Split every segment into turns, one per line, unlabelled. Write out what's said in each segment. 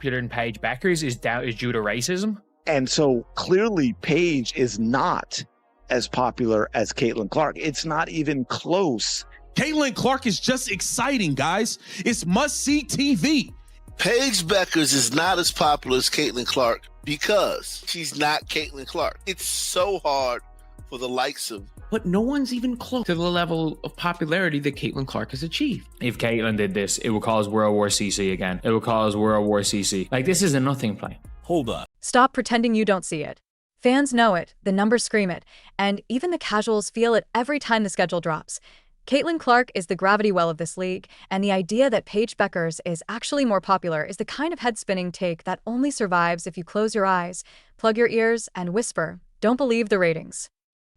popular than Paige Bueckers is due to racism.
And so clearly Paige is not as popular as Caitlin Clark. It's not even close.
Caitlin Clark is just exciting, guys. It's must-see TV.
Paige Bueckers is not as popular as Caitlin Clark because she's not Caitlin Clark. It's so hard for the likes of...
But no one's even close to the level of popularity that Caitlin Clark has achieved.
If Caitlin did this, it would cause World War CC again. It would cause World War CC. Like, this is a nothing play.
Hold up.
Stop pretending you don't see it. Fans know it, the numbers scream it, and even the casuals feel it every time the schedule drops. Caitlin Clark is the gravity well of this league, and the idea that Paige Bueckers is actually more popular is the kind of head-spinning take that only survives if you close your eyes, plug your ears, and whisper, "Don't believe the ratings."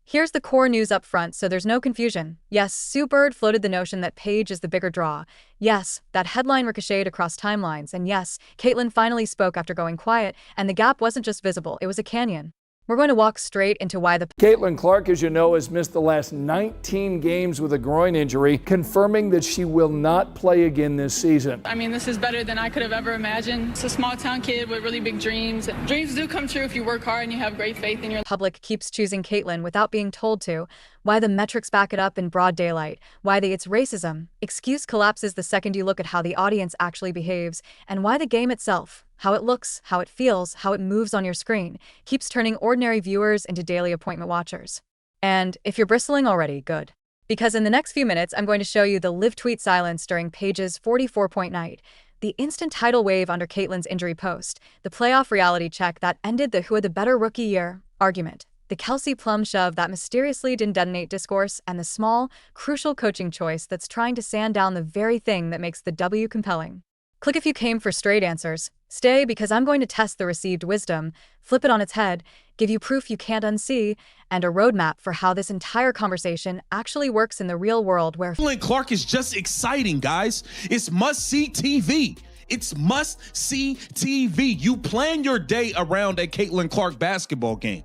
Here's the core news up front so there's no confusion. Yes, Sue Bird floated the notion that Paige is the bigger draw. Yes, that headline ricocheted across timelines. And yes, Caitlin finally spoke after going quiet, and the gap wasn't just visible, it was a canyon. We're going to walk straight into why the...
Caitlin Clark, as you know, has missed the last 19 games with a groin injury, confirming that she will not play again this season.
I mean, this is better than I could have ever imagined. It's a small town kid with really big dreams. Dreams do come true if you work hard and you have great faith in your...
Public keeps choosing Caitlin without being told to, why the metrics back it up in broad daylight, why it's racism, excuse collapses the second you look at how the audience actually behaves, and why the game itself, how it looks, how it feels, how it moves on your screen, keeps turning ordinary viewers into daily appointment watchers. And if you're bristling already, good. Because in the next few minutes, I'm going to show you the live tweet silence during Paige's 44-point night, the instant tidal wave under Caitlin's injury post, the playoff reality check that ended the who had the better rookie year argument, the Kelsey Plum shove that mysteriously didn't detonate discourse, and the small, crucial coaching choice that's trying to sand down the very thing that makes the W compelling. Click if you came for straight answers. Stay because I'm going to test the received wisdom, flip it on its head, give you proof you can't unsee, and a roadmap for how this entire conversation actually works in the real world where...
Caitlin Clark is just exciting, guys. It's must-see TV. It's must-see TV. You plan your day around a Caitlin Clark basketball game.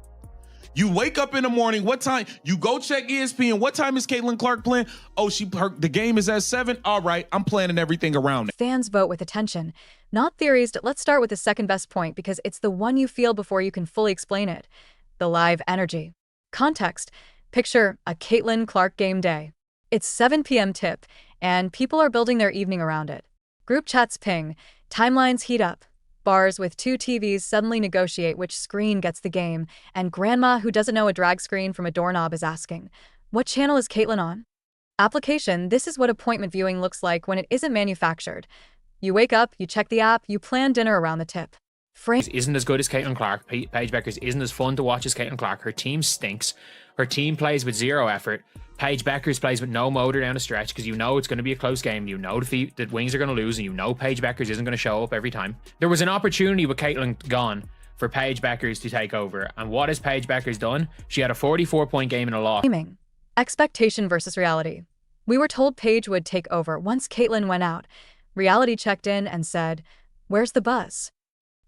You wake up in the morning, what time? You go check ESPN, what time is Caitlin Clark playing? Oh, the game is at 7? All right, I'm planning everything around it.
Fans vote with attention, not theories. Let's start with the second best point because it's the one you feel before you can fully explain it. The live energy. Context. Picture a Caitlin Clark game day. It's 7 p.m. tip, and people are building their evening around it. Group chats ping, timelines heat up. Bars with 2 TVs suddenly negotiate which screen gets the game, and grandma who doesn't know a drag screen from a doorknob is asking, "What channel is Caitlin on?" Application. This is what appointment viewing looks like when it isn't manufactured. You wake up, you check the app, you plan dinner around the tip.
Isn't as good as Caitlin Clark. Paige Bueckers isn't as fun to watch as Caitlin Clark. Her team stinks. Her team plays with zero effort. Paige Bueckers plays with no motor down the stretch because you know it's going to be a close game. You know the Wings are going to lose, and you know Paige Bueckers isn't going to show up every time. There was an opportunity with Caitlin gone for Paige Bueckers to take over. And what has Paige Bueckers done? She had a 44-point game in a loss.
Expectation versus reality. We were told Paige would take over once Caitlin went out. Reality checked in and said, "Where's the buzz?"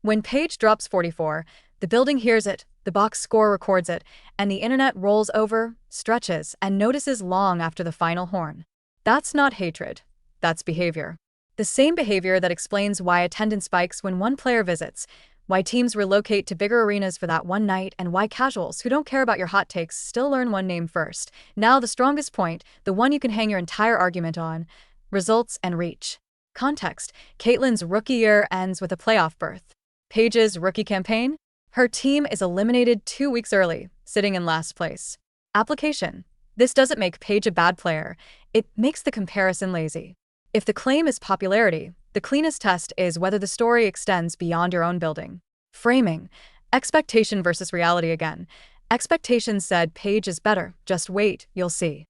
When Paige drops 44, the building hears it, the box score records it, and the internet rolls over, stretches, and notices long after the final horn. That's not hatred. That's behavior. The same behavior that explains why attendance spikes when one player visits, why teams relocate to bigger arenas for that one night, and why casuals who don't care about your hot takes still learn one name first. Now the strongest point, the one you can hang your entire argument on, results and reach. Context. Caitlin's rookie year ends with a playoff berth. Paige's rookie campaign? Her team is eliminated 2 weeks early, sitting in last place. Application. This doesn't make Paige a bad player. It makes the comparison lazy. If the claim is popularity, the cleanest test is whether the story extends beyond your own building. Framing. Expectation versus reality again. Expectations said Paige is better. Just wait, you'll see.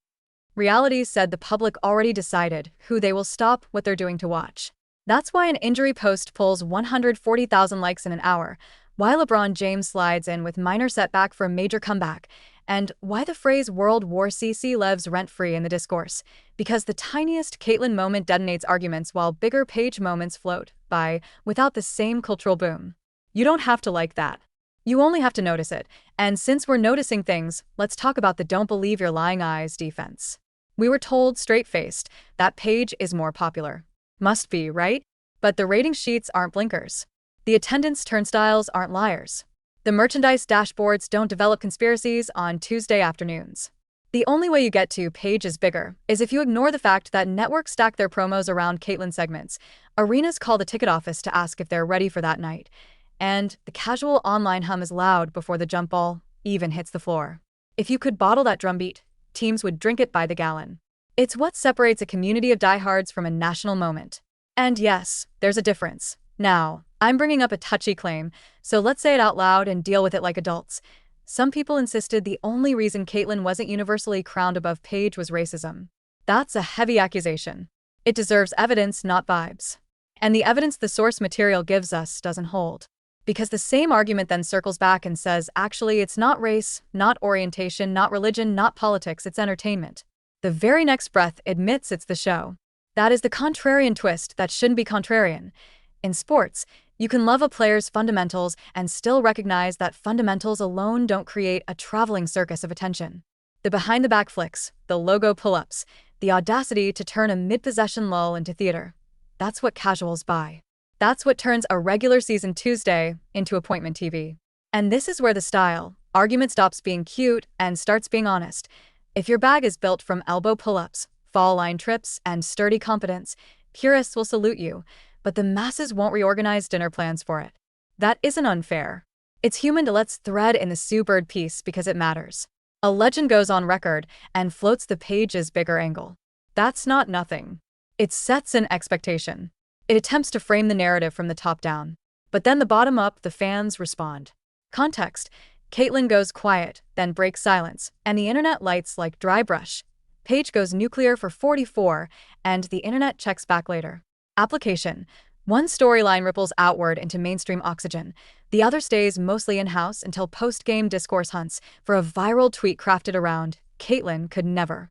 Reality said the public already decided who they will stop what they're doing to watch. That's why an injury post pulls 140,000 likes in an hour, why LeBron James slides in with minor setback for a major comeback, and why the phrase World War CC lives rent-free in the discourse, because the tiniest Caitlin moment detonates arguments while bigger Paige moments float by without the same cultural boom. You don't have to like that. You only have to notice it, and since we're noticing things, let's talk about the don't believe your lying eyes defense. We were told straight-faced that Paige is more popular. Must be, right? But the rating sheets aren't blinkers. The attendance turnstiles aren't liars. The merchandise dashboards don't develop conspiracies on Tuesday afternoons. The only way you get to Paige is Bigger is if you ignore the fact that networks stack their promos around Caitlyn segments, arenas call the ticket office to ask if they're ready for that night, and the casual online hum is loud before the jump ball even hits the floor. If you could bottle that drumbeat, teams would drink it by the gallon. It's what separates a community of diehards from a national moment. And yes, there's a difference. Now, I'm bringing up a touchy claim, so let's say it out loud and deal with it like adults. Some people insisted the only reason Caitlyn wasn't universally crowned above Paige was racism. That's a heavy accusation. It deserves evidence, not vibes. And the evidence the source material gives us doesn't hold. Because the same argument then circles back and says, actually, it's not race, not orientation, not religion, not politics, it's entertainment. The very next breath admits it's the show. That is the contrarian twist that shouldn't be contrarian. In sports, you can love a player's fundamentals and still recognize that fundamentals alone don't create a traveling circus of attention. The behind-the-back flicks, the logo pull-ups, the audacity to turn a mid-possession lull into theater. That's what casuals buy. That's what turns a regular season Tuesday into appointment TV. And this is where the style argument stops being cute and starts being honest. If your bag is built from elbow pull-ups, fall line trips, and sturdy competence, purists will salute you, but the masses won't reorganize dinner plans for it. That isn't unfair. It's human to let's thread in the Sue Bird piece because it matters. A legend goes on record and floats the Paige's Bigger angle. That's not nothing. It sets an expectation. It attempts to frame the narrative from the top down. But then the bottom up, the fans respond. Context. Caitlyn goes quiet, then breaks silence, and the internet lights like dry brush. Paige goes nuclear for 44, and the internet checks back later. Application. One storyline ripples outward into mainstream oxygen. The other stays mostly in-house until post-game discourse hunts for a viral tweet crafted around Caitlyn could never.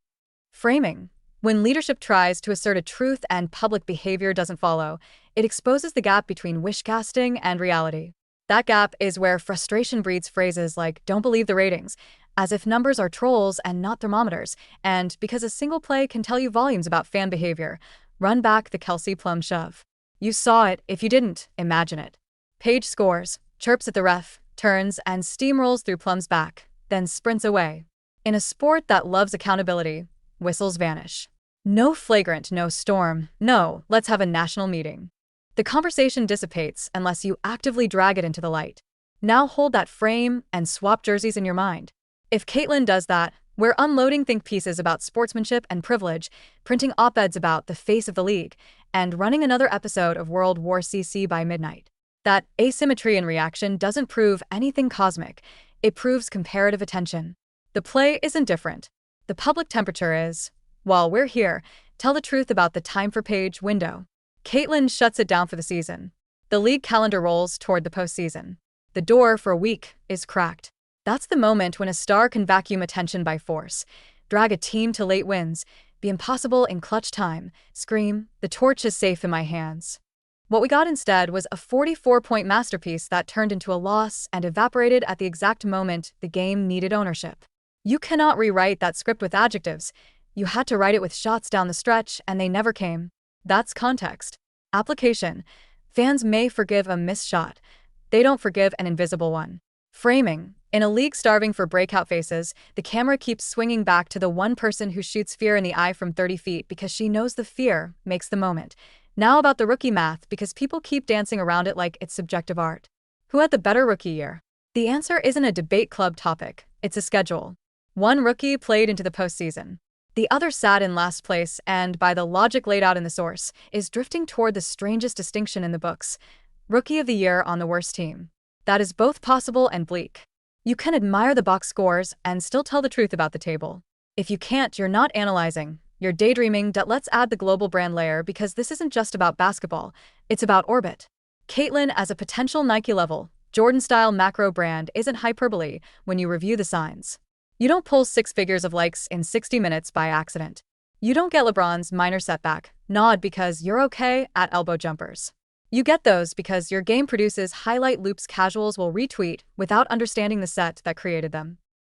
Framing. When leadership tries to assert a truth and public behavior doesn't follow, it exposes the gap between wishcasting and reality. That gap is where frustration breeds phrases like, don't believe the ratings, as if numbers are trolls and not thermometers, and because a single play can tell you volumes about fan behavior, run back the Kelsey Plum shove. You saw it. If you didn't, imagine it. Paige scores, chirps at the ref, turns, and steamrolls through Plum's back, then sprints away. In a sport that loves accountability, whistles vanish. No flagrant, no storm, no, let's have a national meeting. The conversation dissipates unless you actively drag it into the light. Now hold that frame and swap jerseys in your mind. If Caitlyn does that, we're unloading think pieces about sportsmanship and privilege, printing op-eds about the face of the league, and running another episode of World War CC by midnight. That asymmetry in reaction doesn't prove anything cosmic. It proves comparative attention. The play isn't different. The public temperature is. While we're here, tell the truth about the time for Paige window. Caitlyn shuts it down for the season. The league calendar rolls toward the postseason. The door for a week is cracked. That's the moment when a star can vacuum attention by force, drag a team to late wins, be impossible in clutch time, scream, the torch is safe in my hands. What we got instead was a 44-point masterpiece that turned into a loss and evaporated at the exact moment the game needed ownership. You cannot rewrite that script with adjectives. You had to write it with shots down the stretch, and they never came. That's context. Application. Fans may forgive a missed shot. They don't forgive an invisible one. Framing. In a league starving for breakout faces, the camera keeps swinging back to the one person who shoots fear in the eye from 30 feet because she knows the fear makes the moment. Now about the rookie math, because people keep dancing around it like it's subjective art. Who had the better rookie year? The answer isn't a debate club topic. It's a schedule. One rookie played into the postseason. The other sat in last place and, by the logic laid out in the source, is drifting toward the strangest distinction in the books. Rookie of the year on the worst team. That is both possible and bleak. You can admire the box scores and still tell the truth about the table. If you can't, you're not analyzing. You're daydreaming. Let's add the global brand layer because this isn't just about basketball. It's about orbit. Caitlyn as a potential Nike-level, Jordan-style macro brand isn't hyperbole when you review the signs. You don't pull 6 figures of likes in 60 minutes by accident. You don't get LeBron's minor setback nod because you're okay at elbow jumpers. You get those because your game produces highlight loops casuals will retweet without understanding the set that created them.